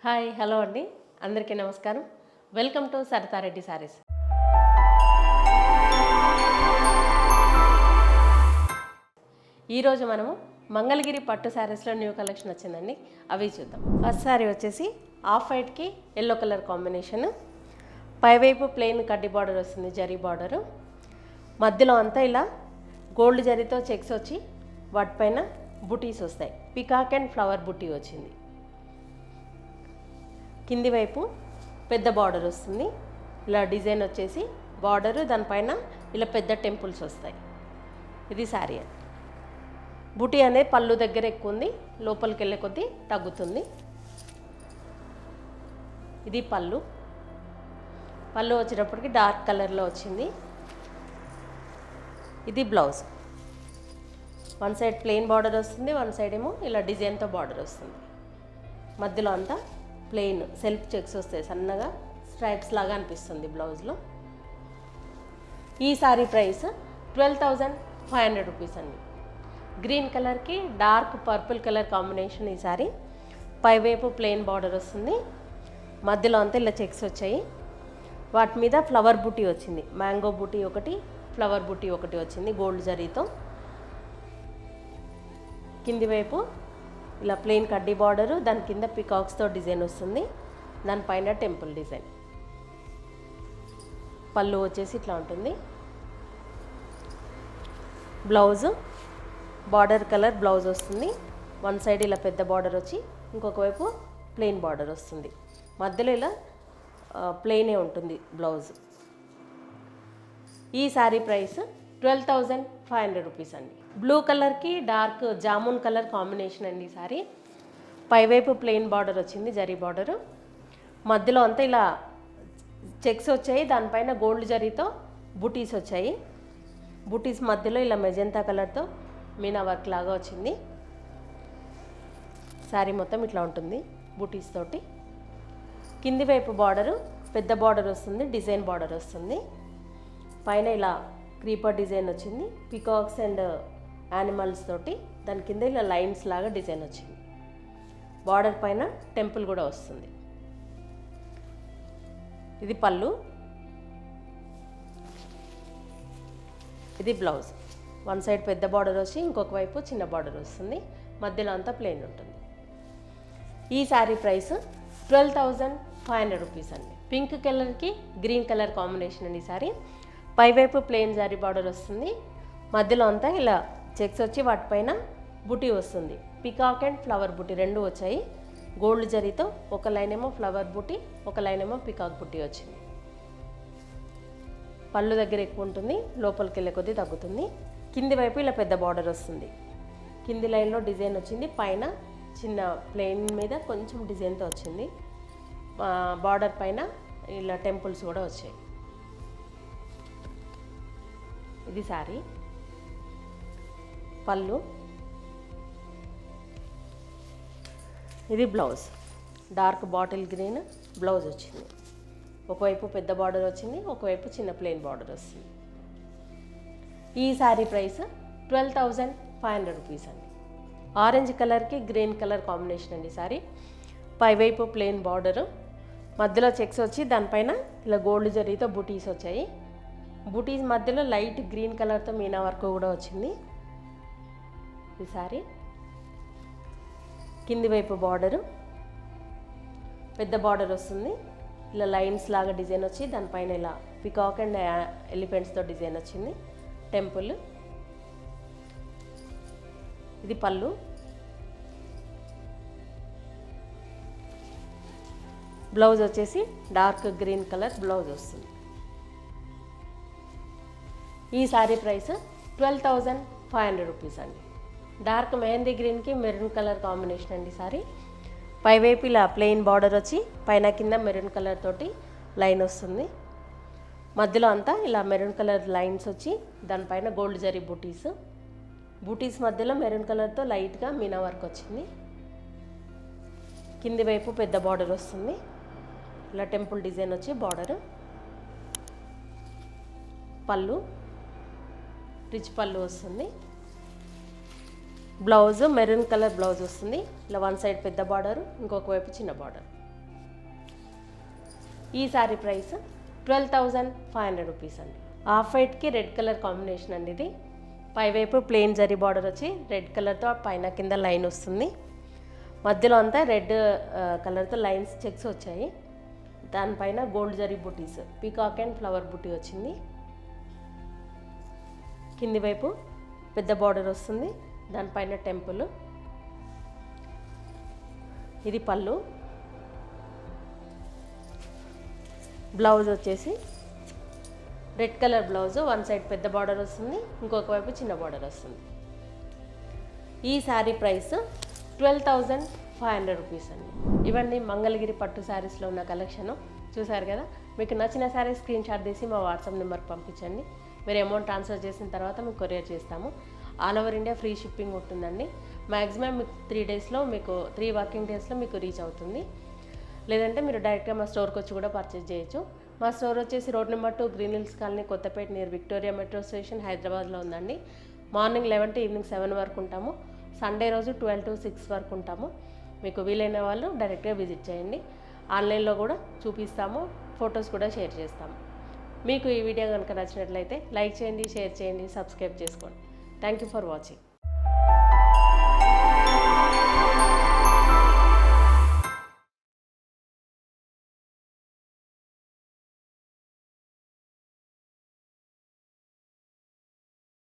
Hi hello అండి, అందరికీ నమస్కారం. Welcome to Saritha Reddy saris. ఈరోజు మనము మంగళగిరి పట్టు శారీస్లో న్యూ కలెక్షన్ వచ్చిందండి, అవి చూద్దాం. ఫస్ట్ శారీ వచ్చేసి ఆఫ్ వైట్కి ఎల్లో కలర్ కాంబినేషన్. పైవైపు ప్లెయిన్ కడ్డీ బార్డర్ వస్తుంది, జరీ బార్డరు. మధ్యలో అంతా ఇలా గోల్డ్ జరీతో చెక్స్ వచ్చి వాటిపైన బుటీస్ వస్తాయి. పికాక్ అండ్ ఫ్లవర్ బుటీ వచ్చింది. కింది వైపు పెద్ద బార్డర్ వస్తుంది. ఇలా డిజైన్ వచ్చేసి బార్డరు, దానిపైన ఇలా పెద్ద టెంపుల్స్ వస్తాయి. ఇది శారీ. బుటీ అనేది పళ్ళు దగ్గర ఎక్కువ ఉంది, లోపలికి వెళ్ళే కొద్దీ తగ్గుతుంది. ఇది పళ్ళు. పళ్ళు వచ్చేటప్పటికి డార్క్ కలర్లో వచ్చింది. ఇది blouse. One side plain border వస్తుంది, వన్ సైడ్ ఏమో ఇలా డిజైన్తో బార్డర్ వస్తుంది. మధ్యలో అంతా ప్లెయిన్ సెల్ఫ్ చెక్స్ వస్తాయి, సన్నగా స్ట్రైప్స్ లాగా అనిపిస్తుంది బ్లౌజ్లో. ఈ సారీ ప్రైస్ 12,500 రూపీస్ అండి. గ్రీన్ కలర్కి డార్క్ పర్పుల్ కలర్ కాంబినేషన్ ఈ సారీ. పైవైపు ప్లెయిన్ బార్డర్ వస్తుంది, మధ్యలో అంతా ఇలా చెక్స్ వచ్చాయి. వాటి మీద ఫ్లవర్ బుటీ వచ్చింది. మ్యాంగో బుటీ ఒకటి, ఫ్లవర్ బుటీ ఒకటి వచ్చింది గోల్డ్ జరీతో. కింది వైపు ఇలా ప్లెయిన్ కడ్డీ బార్డరు, దాని కింద పికాక్స్తో డిజైన్ వస్తుంది, దానిపైన టెంపుల్ డిజైన్. పళ్ళు వచ్చేసి ఇట్లా ఉంటుంది. బ్లౌజు బార్డర్ కలర్ బ్లౌజ్ వస్తుంది. వన్ సైడ్ ఇలా పెద్ద బార్డర్ వచ్చి ఇంకొక వైపు ప్లెయిన్ బార్డర్ వస్తుంది. మధ్యలో ఇలా ప్లెయినే ఉంటుంది బ్లౌజ్. ఈ శారీ ప్రైస్ 12,500 రూపీస్ అండి. బ్లూ కలర్కి డార్క్ జామున్ కలర్ కాంబినేషన్ అండి ఈ సారీ. పైవైపు ప్లెయిన్ బార్డర్ వచ్చింది, జరీ బార్డరు. మధ్యలో అంతా ఇలా చెక్స్ వచ్చాయి, దానిపైన గోల్డ్ జరీతో బుటీస్ వచ్చాయి. బుటీస్ మధ్యలో ఇలా మెజెంతా కలర్తో మీనా వర్క్ లాగా వచ్చింది. శారీ మొత్తం ఇట్లా ఉంటుంది బుటీస్ తోటి. కింది వైపు బార్డరు పెద్ద బార్డర్ వస్తుంది, డిజైన్ బార్డర్ వస్తుంది. పైన ఇలా క్రీపర్ డిజైన్ వచ్చింది, పికాక్స్ అండ్ యానిమల్స్ తోటి. దాని కింద ఇలా లైన్స్ లాగా డిజైన్ వచ్చింది. బార్డర్ పైన టెంపుల్ కూడా వస్తుంది. ఇది పళ్ళు. ఇది బ్లౌజ్. వన్ సైడ్ పెద్ద బార్డర్ వచ్చి ఇంకొక వైపు చిన్న బార్డర్ వస్తుంది, మధ్యలో అంతా ప్లెయిన్ ఉంటుంది. ఈ శారీ ప్రైస్ 12,500 రూపీస్ అండి. పింక్ కలర్కి గ్రీన్ కలర్ కాంబినేషన్ అండి ఈ శారీ. పైవైపు ప్లెయిన్ జారీ బార్డర్ వస్తుంది, మధ్యలో అంతా ఇలా చెక్స్ వచ్చి వాటిపైన బుటీ వస్తుంది. పికాక్ అండ్ ఫ్లవర్ బుటీ రెండు వచ్చాయి గోల్డ్ జరీతో. ఒక లైన్ ఏమో ఫ్లవర్ బుటీ, ఒక లైన్ ఏమో పికాక్ బుటీ వచ్చింది. పళ్ళు దగ్గర ఎక్కువ ఉంటుంది, లోపలికి వెళ్ళే కొద్దీ తగ్గుతుంది. కింది వైపు ఇలా పెద్ద బార్డర్ వస్తుంది. కింది లైన్లో డిజైన్ వచ్చింది, పైన చిన్న ప్లెయిన్ మీద కొంచెం డిజైన్తో వచ్చింది. బార్డర్ పైన ఇలా టెంపుల్స్ కూడా వచ్చాయి. ఇది శారీ. పళ్ళు. ఇది blouse. Dark bottle green blouse వచ్చింది. ఒకవైపు పెద్ద బార్డర్ వచ్చింది, ఒకవైపు చిన్న ప్లెయిన్ బార్డర్ వస్తుంది. ఈ శారీ ప్రైస్ 12,500 రూపీస్ అండి. ఆరెంజ్ కలర్కి గ్రీన్ కలర్ కాంబినేషన్ అండి శారీ. పైవైపు ప్లెయిన్ బార్డరు, మధ్యలో చెక్స్ వచ్చి దానిపైన ఇలా గోల్డ్ జరీతో బుటీస్ వచ్చాయి. బుటీస్ మధ్యలో లైట్ గ్రీన్ కలర్తో మీనా వర్క్ కూడా వచ్చింది. ఈ శారీ. కింది వైపు బార్డరు పెద్ద బార్డర్ వస్తుంది, ఇలా లైన్స్ లాగా డిజైన్ వచ్చి దానిపైన ఇలా పికాక్ అండ్ ఎలిఫెంట్స్తో డిజైన్ వచ్చింది, టెంపుల్. ఇది పళ్ళు. బ్లౌజ్ వచ్చేసి డార్క్ గ్రీన్ కలర్ బ్లౌజ్ వస్తుంది. ఈ శారీ ప్రైస్ 12,500 రూపీస్ అండి. డార్క్ మెహందీ గ్రీన్కి మెరూన్ కలర్ కాంబినేషన్ అండి సారీ. పైవైపు ఇలా ప్లెయిన్ బార్డర్ వచ్చి పైన కింద మెరూన్ కలర్ తోటి లైన్ వస్తుంది. మధ్యలో అంతా ఇలా మెరూన్ కలర్ లైన్స్ వచ్చి దానిపైన గోల్డ్ జరీ బూటీస్. బూటీస్ మధ్యలో మెరూన్ కలర్తో లైట్గా మీనా వర్క్ వచ్చింది. కింది వైపు పెద్ద బార్డర్ వస్తుంది, ఇలా టెంపుల్ డిజైన్ వచ్చి బార్డర్. పళ్ళు రిచ్ పళ్ళు వస్తుంది. బ్లౌజ్ మెరూన్ కలర్ బ్లౌజ్ వస్తుంది. ఇలా వన్ సైడ్ పెద్ద బార్డర్, ఇంకొక వైపు చిన్న బార్డర్. ఈ శారీ ప్రైస్ 12,500 రూపీస్ అండి. ఆఫ్ వైట్కి రెడ్ కలర్ కాంబినేషన్ అండి ఇది. పైవైపు ప్లెయిన్ జరీ బార్డర్ వచ్చి రెడ్ కలర్తో పైన కింద లైన్ వస్తుంది. మధ్యలో అంతా రెడ్ కలర్తో లైన్స్ చెక్స్ వచ్చాయి. దానిపైన gold zari buttis, peacock and flower బుటీ వచ్చింది. కింది వైపు పెద్ద బార్డర్ వస్తుంది, దానిపైన టెంపుల్. ఇది పళ్ళు. బ్లౌజ్ వచ్చేసి red colour blouse, one side పెద్ద బార్డర్ వస్తుంది, ఇంకొక వైపు చిన్న బార్డర్ వస్తుంది. ఈ శారీ ప్రైస్ 12,500 రూపీస్ అండి. ఇవన్నీ మంగళగిరి పట్టు శారీస్లో ఉన్న కలెక్షను చూసారు కదా. మీకు నచ్చిన శారీ స్క్రీన్ షాట్ తీసి మా వాట్సాప్ నెంబర్కి పంపించండి. మీరు అమౌంట్ ట్రాన్స్ఫర్ చేసిన తర్వాత మీకు కొరియర్ చేస్తాము. All over India free shipping ఉంటుందండి. మ్యాక్సిమం మీకు 3 డేస్లో మీకు 3 వర్కింగ్ డేస్లో మీకు రీచ్ అవుతుంది. లేదంటే మీరు డైరెక్ట్గా మా స్టోర్కి వచ్చి కూడా పర్చేజ్ చేయొచ్చు. మా స్టోర్ వచ్చేసి road number 2 Green Hills colony, Kothapet, near Victoria metro station, హైదరాబాద్లో ఉందండి. మార్నింగ్ 11 to ఈవినింగ్ 7 వరకు ఉంటాము. సండే రోజు 12 to 6 వరకు ఉంటాము. మీకు వీలైన వాళ్ళు డైరెక్ట్గా విజిట్ చేయండి. ఆన్లైన్లో కూడా చూపిస్తాము, ఫొటోస్ కూడా షేర్ చేస్తాము. మీకు ఈ వీడియో కనుక నచ్చినట్లయితే లైక్ చేయండి, షేర్ చేయండి, సబ్స్క్రైబ్ చేసుకోండి. Thank you for watching.